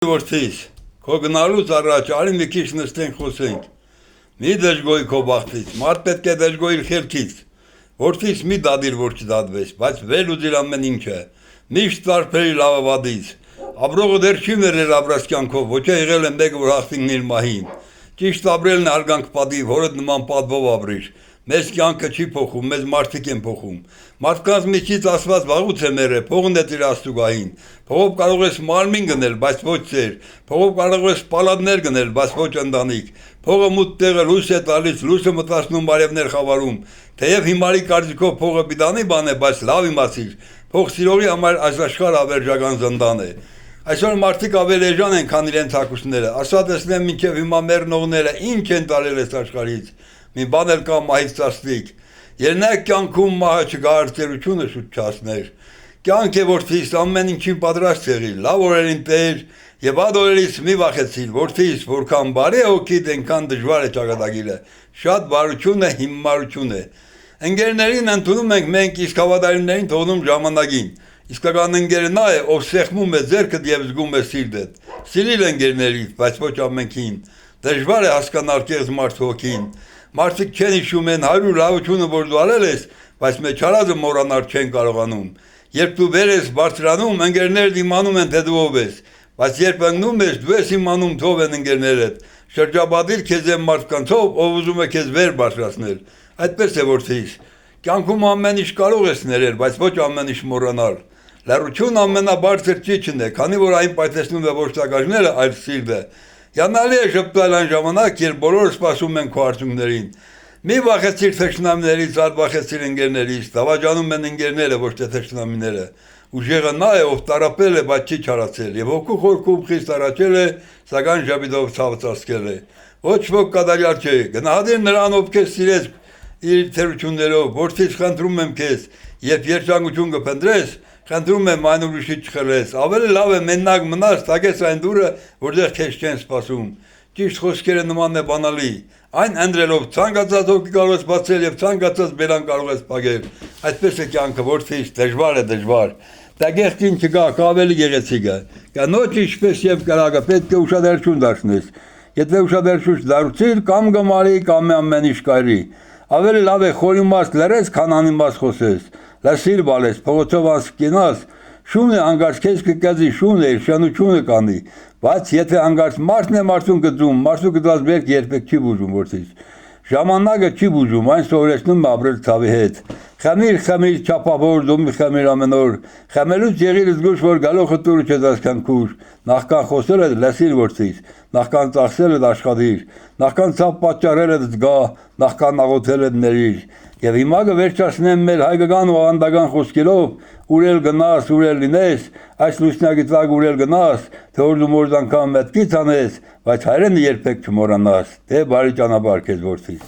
Որդիս, քո գնալուց առաջ արի մի քիչ նստենք խոսենք։ Մի դժգոհի քո բախտից, մարդ պետք է դժգոհի խելքից։ Որդիս մի դադիր որ չդադվես, բայց վել ուզիր ամեն ինչը։ Միշտ տարբերի լավը վատից։ Ապրողը դեռ չի ներել ապրած կյանքով, ոչ է եղել է մեկը որ հաղթինքն իր մահին։ Ճիշտ ապրելն է հարգանք պատիվ, հորդ նման պատվով ապրիր։ Մեզ կյանքը չի փոխում, մեզ մարդիկ են փոխում։ Մարդկանց միջից ասված վաղուց է մեռել, փողն է տիր աստուգային։ Փողով կարող ես մարմին գնել, բայց ոչ ծեր։ Փողով կարող ես պալատներ գնել, բայց ոչ ընտանիք։ Փողը մութ տեղը լույս է տալիս, լույսը մտածնում բարևներ խավարում։ Թեև հիմարի կարծիքով փողը պիտանի բան է, բայց լավ իմացիր։ Փող սիրողի համար այս աշխարհը ավերջական զնդան է։ Այսօր մարդիկ ավելի էժան են, քան իրենց հագուստները։ Ասա տեսնեմ մինչև հիմա մեռնողները ինչ են տարել այս աշխարհից։ Մի բան էլ կա մահից ծածիկ։ Երնեք կյանքում մահը չգարծերությունը շուտ չասներ։ Կյանք է որդիս ամեն ինչին պատրաստ եղիր, լավ օրերին տեր եւ ад օրերից մի վախեցիր, որդիս, որքան բարի է հոգիդ, այնքան դժվար է ճակատագիրը։ Շատ բարություն է, հիմարություն է։ Ընկերներին ընդունում ենք մենք, իսկ հավատարիմներին թողնում ժամանակին։ Իսկական ընկերը նա է, ով սեղմում է ձեռքդ եւ զգում է սիրտդ։ Սիրիր ընկերներից, բայց ոչ ամենքին։ Դժվար է հասկանալ կեղծ մարդու հոգին։ Մարդիկ չեն հիշում են 100 լավությունը, որ դու արել ես, բայց մեջ արածը մոռանալ չեն կարողանում։ Երբ դու վեր ես բարձրանում, ընկերներդ իմանում են, թե դու ով ես, բայց երբ ընկնում ես, դու ես իմանում, թե ով են ընկերներդ։ Շրջապատիր քեզ այն մարդկանցով, ով ուզում է քեզ վեր բարձրացնել։ Այդպես է որդիս։ Կյանքում ամեն ինչ կարող ես ներել, բայց ոչ ամեն ինչ մոռանալ։ Լռություն ամենաբարձր ճիճն է, քանի որ այն պայթեցնում է ոչ տակաժները, այլ սիրտը։ Յանալի է շփվել այն ժամանակ, երբ բոլորը սպասում են քո արդյունքներին։ Մի վախեցիր թշնամիներից, ալ վախեցիր ընկերներից, դավաճանում են ընկերները, ոչ թե թշնամիները։ Ուժեղը նա է, ով տարապել է, բայց չի չարացել, եւ հոգու խորքում խիստ առաջել է, սակայն ժապիտով ցավծածկել է։ Ոչ ոք կատարյալ չէ, գնահատիր նրան, ով քեզ սիրեց իր թերություններով, որդից խնդրում եմ քեզ, երբ երջանկություն կփնտրես, խնդրում եմ այն ուրիշի չխլես, ավելի լավ է մենակ մնաս, տակես այն դուրը, որտեղ քեզ չեն սպասում։ Ճիշտ խոսքերը նման է բանալի, այն ընտրելով ցանկացած հոգի կարող ես բացել եւ ցանկացած բերան կարող ես փակել։ Այդպես է կյանքը, որդիս, դժվար է, դժվար։ Տագեղտին չկա, ավելի գեղեցիկ է։ Կանոջ ինչպես եւ կրակը պետք է ուշադրություն դարձնես։ Եթե ուշադրություն չդարձիր, կամ գմարի, կամ ամեն ինչ կարի։ Ավելի լավ է խորիմաց լրես, քան անիմաց խոսես։ Լսիր բալես, փողոցով ասկենաս, շուն է անգարց քեզ կկազի, շուն է, շանությունը կանի, բայց եթե անգարց մարդն է մարդուն գծում, մարդու գծած բերք երբեք չի բուժում որդից։ Ժամանակը չի բուժում, այն սովորեցնում է ապրել ցավի հետ։ Խմիր, չափավոր, դու մի խմիր ամեն օր։ Խմելուց եղիր զգուշ, որ գալոխը տուրը չես այսքան քուր։ Նախքան խոսել ես լսիր որդից, նախքան ծախսել ես աշխատիր, նախքան ցավ պատճառել ես զգա, նախքան աղոթել ես ների։ Եվ հիմա կվերջացնեմ մեր հայկական ու ավանդական խոսքերով, ուր էլ գնաս, ուր էլ լինես, այս լուսնյակի տակ ուր էլ գնաս, թե որ դու մորդ անգամ մտքից անես, բայց հայրենը երբեք չմոռանաս, թե բարի ճանապարհ քեզ որդի։